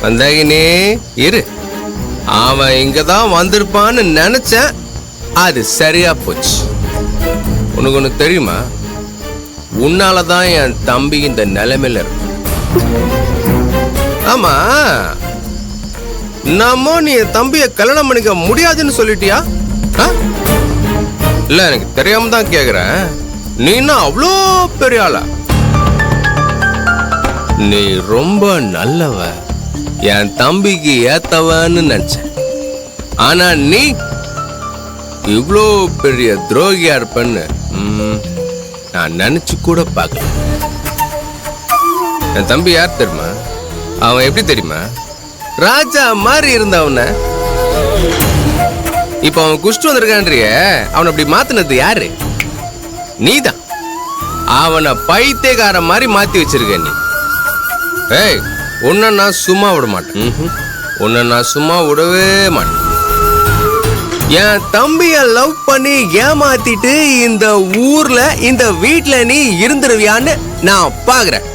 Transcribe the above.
மந்தாகினி இரு, அவன் இங்கதான் வந்திருப்பான்னு நினைச்சேன். அது சரியா போச்சு. உனக்கு ஒண்ணு தெரியுமா? உன்னாலதான் என் தம்பி இந்த நிலைமையில இருக்கு. ஆமா, நாம நீ என் தம்பிய கல்யாணம் பண்ணிக்க முடியாதுன்னு சொல்லிட்டியா? இல்ல, எனக்கு தெரியாம தான் கேக்குறேன். நீனா அவ்வளோ பெரிய ஆளா? நீ ரொம்ப நல்லவ, என் தம்பிக்கு ஏத்தவன்னு நினைச்சேன். ஆனா நீ இவ்வளோ பெரிய துரோகியா இருப்பன்னு நான் நினைச்சு கூட பார்க்கல. என் தம்பி யார் தெரியுமா? அவன் எப்படி தெரியுமா? ராஜா மாதிரி இருந்தவன இப்ப அவன் குஷ்டு வந்திருக்கான்றிய, அவன் அப்படி மாத்தினது யாரு? நீதான். அவனை பைத்தியக்கார மாதிரி மாத்தி வச்சிருக்க நீ. ஏய், உன்னை நான் சும்மா விட மாட்டேன். உன்னை நான் சும்மா விடவே மாட்டேன். என் தம்பிய லவ் பண்ணி ஏமாத்திட்டு இந்த ஊர்ல இந்த வீட்டுல நீ இருந்துருவியான்னு நான் பாக்குறேன்.